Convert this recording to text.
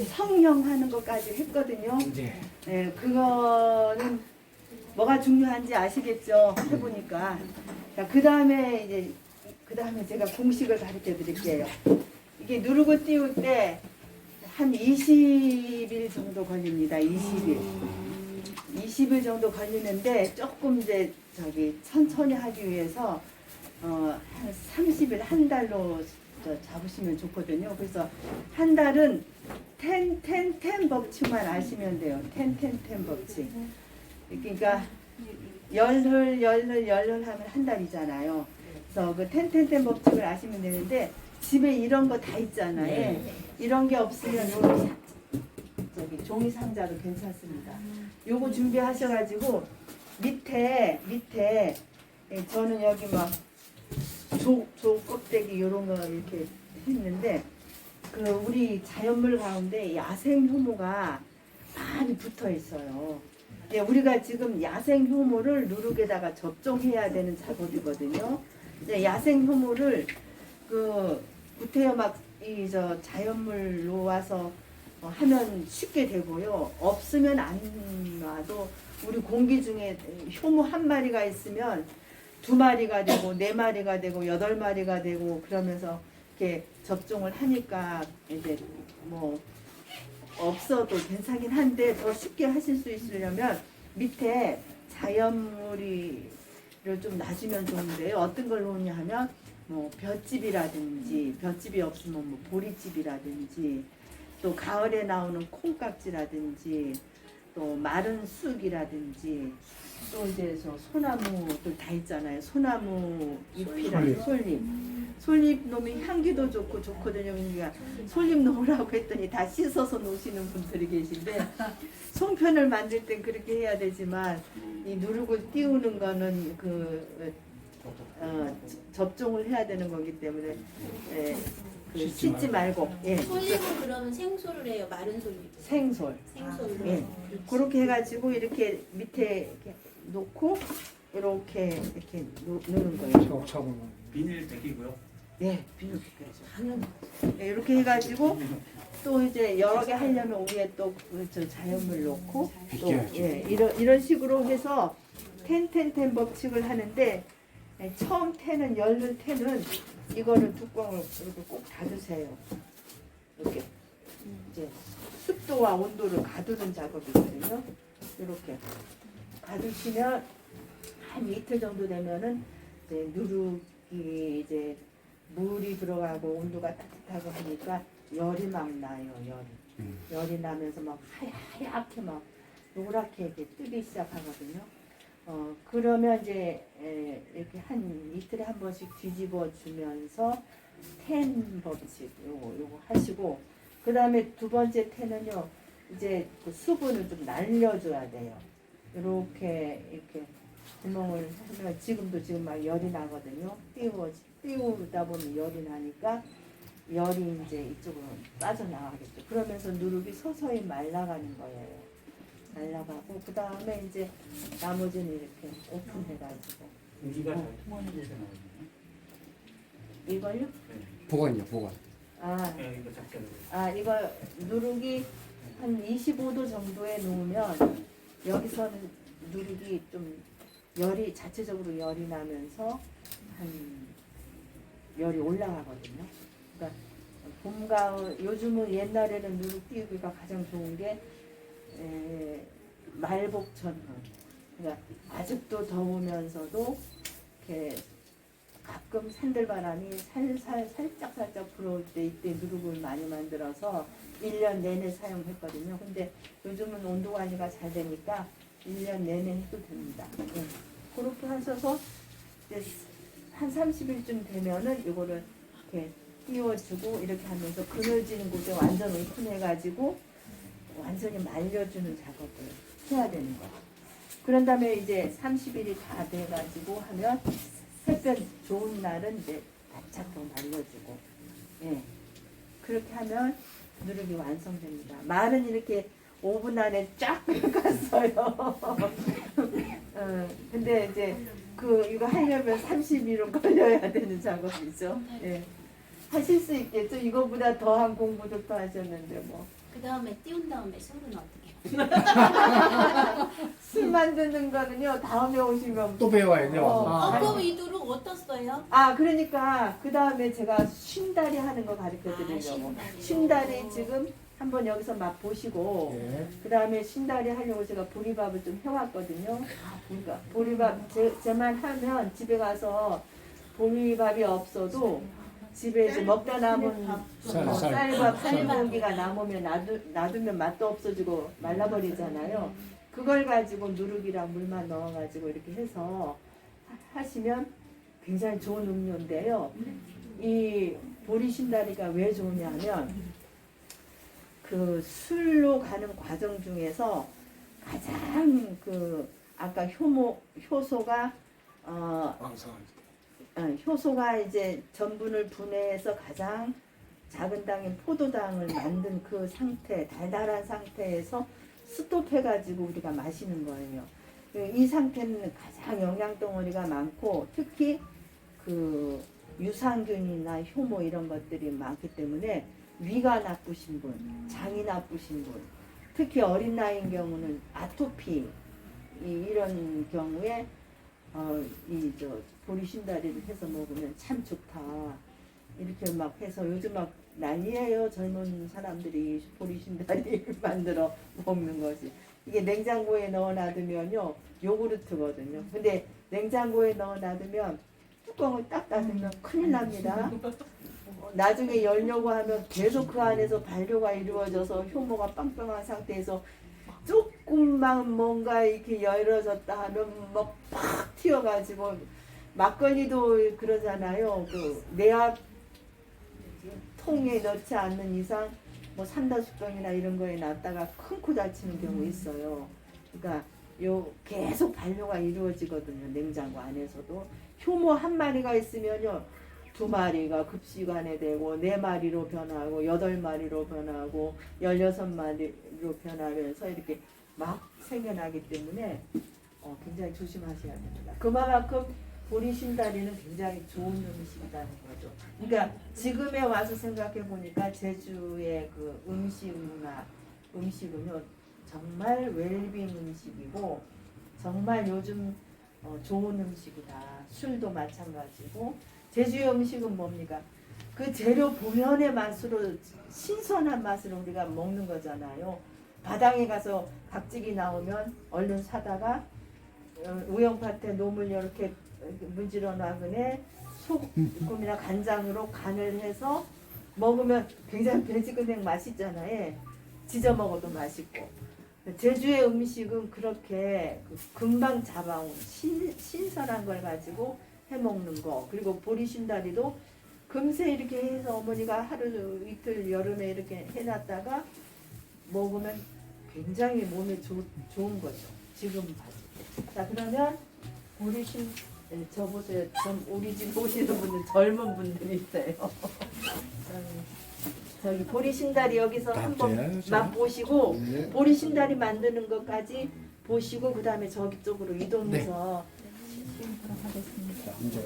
성형하는 것까지 했거든요. 네. 네, 그거는 뭐가 중요한지 아시겠죠? 해보니까. 그 다음에 이제 제가 공식을 가르쳐 드릴게요. 이게 누르고 띄울 때 한 20일 정도 걸립니다. 20일. 20일 정도 걸리는데 조금 이제 천천히 하기 위해서 한 30일, 한 달로 잡으시면 좋거든요. 그래서 한 달은 10 법칙만 아시면 돼요. 10 법칙. 그러니까 열흘 하면 한 달이잖아요. 그래서 그 10 법칙을 아시면 되는데 집에 이런 거 다 있잖아요. 네. 이런 게 없으면 종이 상자도 괜찮습니다. 요거 준비하셔가지고 밑에 저는 여기 막 조 껍데기 요런 거 이렇게 했는데 그 우리 자연물 가운데 야생 효모가 많이 붙어 있어요. 예, 우리가 지금 야생 효모를 누룩에다가 접종해야 되는 작업이거든요. 예, 야생 효모를 구태여 막 자연물 놓아서 하면 쉽게 되고요. 없으면 안 놔도 우리 공기 중에 효모 한 마리가 있으면 2마리가 되고 4마리가 되고 8마리가 되고 그러면서 이렇게 접종을 하니까 이제 뭐 없어도 괜찮긴 한데 더 쉽게 하실 수 있으려면 밑에 자연물을 좀 놔주면 좋은데요. 어떤 걸 놓냐 하면 뭐 볏짚이라든지 볏짚이 없으면 뭐 보리짚이라든지 또 가을에 나오는 콩깍지라든지 또 마른 쑥이라든지 또 이제 소나무들 다 있잖아요. 소나무 잎이랑 솔잎 놓으면 향기도 좋고 좋거든요. 그러니까 솔잎 놓으라고 했더니 다 씻어서 놓으시는 분들이 계신데 송편을 만들 땐 그렇게 해야 되지만 이 누르고 띄우는 거는 접종을 해야 되는 거기 때문에 씻지 말고 솔잎은 그러면 생솔을 해요? 마른 솔잎? 생솔. 생솔로. 그렇게 해가지고 이렇게 밑에 이렇게 놓고 이렇게 놓는 거예요. 차곡차곡. 비닐 벗기고요. 네, 비누 당연히. 이렇게 해가지고 또 이제 여러 개 하려면 위에 또 자연물 넣고 또 이런 식으로 해서 10 법칙을 하는데 처음 태는 열흘 태는 이거는 뚜껑을 이렇게 꼭 닫으세요. 이렇게 이제 습도와 온도를 가두는 작업이거든요. 이렇게 가두시면 한 이틀 정도 되면은 이제 누룩이 이제 물이 들어가고 온도가 따뜻하고 하니까 열이 막 나요. 열이 나면서 막 하얗게 막 노랗게 이렇게 뜨기 시작하거든요. 그러면 이제 이렇게 한 이틀에 한 번씩 뒤집어 주면서 10 법칙 요거 하시고 그 다음에 두 번째 태는요 이제 그 수분을 좀 날려줘야 돼요. 이렇게 구멍을 하면 지금 막 열이 나거든요. 띄우다 보면 열이 나니까 열이 이제 이쪽으로 빠져나가겠죠. 그러면서 누룩이 서서히 말라가는 거예요. 날라가고 그 다음에 이제 나머지는 이렇게 오픈해가지고 공기가 잘 통하는 곳에 나오거든요. 이걸요? 보관이요, 보관. 이거 작전으로. 이거 누룩이 한 25도 정도에 놓으면 여기서는 누룩이 좀 열이 자체적으로 열이 나면서 한 열이 올라가거든요. 그러니까 봄, 가을 요즘은 옛날에는 누룩 띄우기가 가장 좋은 게 말복천후. 그러니까 아직도 더우면서도 이렇게 가끔 산들바람이 살짝 불어올 때 이때 누룩을 많이 만들어서 1년 내내 사용했거든요. 근데 요즘은 온도 관리가 잘 되니까 1년 내내 해도 됩니다. 그렇게 하셔서 이제 한 30일쯤 되면은 이거를 이렇게 띄워주고 이렇게 하면서 그늘지는 곳에 완전 오픈해가지고 완전히 말려주는 작업을 해야 되는 거예요. 그런 다음에 이제 30일이 다 돼가지고 하면 햇볕 좋은 날은 이제 바짝 더 말려주고 그렇게 하면 누룩이 완성됩니다. 말은 이렇게 5분 안에 쫙 갔어요. 근데 이제 이거 하려면 30일은 걸려야 되는 작업이죠. 하실 수 있겠죠. 이거보다 더한 공부도 또 하셨는데 뭐. 그 다음에 띄운 다음에 술은 어떻게? 술 만드는 거는요 다음에 오시면 또 배워야죠. 그럼 이두로 어떻어요? 그러니까 그 다음에 제가 쉰다리 하는 거 가르쳐 드리려고. 쉰다리 지금 한번 여기서 맛 보시고 예. 그 다음에 쉰다리 하려고 제가 보리밥을 좀 해왔거든요. 그러니까 보리밥 제만 하면 집에 가서 보리밥이 없어도 집에 이제 먹다 남은 쌀밥 쌀공기가 남으면 놔두면 맛도 없어지고 말라버리잖아요. 그걸 가지고 누룩이랑 물만 넣어가지고 이렇게 해서 하시면 굉장히 좋은 음료인데요. 이 보리신다리가 왜 좋으냐면 그 술로 가는 과정 중에서 가장 그 아까 효소가 효소가 이제 전분을 분해해서 가장 작은 당인 포도당을 만든 그 상태, 달달한 상태에서 스톱해가지고 우리가 마시는 거예요. 이 상태는 가장 영양 덩어리가 많고 특히 그 유산균이나 효모 이런 것들이 많기 때문에 위가 나쁘신 분, 장이 나쁘신 분, 특히 어린 나이인 경우는 아토피 이런 경우에 보리신다리를 해서 먹으면 참 좋다. 이렇게 막 해서 요즘 막 난리예요. 젊은 사람들이 보리신다리를 만들어 먹는 것이. 이게 냉장고에 넣어놔두면요. 요구르트거든요. 근데 냉장고에 넣어놔두면 뚜껑을 딱 닫으면 큰일 납니다. 나중에 열려고 하면 계속 그 안에서 발효가 이루어져서 효모가 빵빵한 상태에서 조금만 뭔가 이렇게 열어졌다 하면 막 팍 튀어가지고 막걸리도 그러잖아요. 그 내압 통에 넣지 않는 이상 뭐 산다숙병이나 이런 거에 놨다가 큰 코 다치는 경우 있어요. 그러니까 계속 발효가 이루어지거든요. 냉장고 안에서도 효모 한 마리가 있으면요. 2마리가 급시간에 되고 4마리로 변하고 8마리로 변하고 16마리로 변하면서 이렇게 막 생겨나기 때문에 굉장히 조심하셔야 됩니다. 그만큼 보리신다리는 굉장히 좋은 음식이라는 거죠. 그러니까 지금에 와서 생각해 보니까 제주의 그 음식 문화, 음식은요 정말 웰빙 음식이고 정말 요즘 좋은 음식이다. 술도 마찬가지고 제주의 음식은 뭡니까? 그 재료 본연의 맛으로 신선한 맛으로 우리가 먹는 거잖아요. 바닥에 가서 각질이 나오면 얼른 사다가 우영밭에 놈을 이렇게 문질러 놔그네 소금이나 간장으로 간을 해서 먹으면 굉장히 배지근행 맛있잖아요. 지져 먹어도 맛있고. 제주의 음식은 그렇게 금방 잡아온 신선한 걸 가지고 해먹는 거. 그리고 보리신다리도 금세 이렇게 해서 어머니가 하루 이틀 여름에 이렇게 해놨다가 먹으면 굉장히 몸에 좋은 거죠. 지금 봤을 때. 자, 그러면 보리신 저 보세요. 우리 집 오시는 분들 젊은 분들이 있어요. 저기 보리신다리 여기서 한번 맛보시고 보리신다리 만드는 것까지 보시고 그 다음에 저기 쪽으로 이동해서 하겠습니다. 이제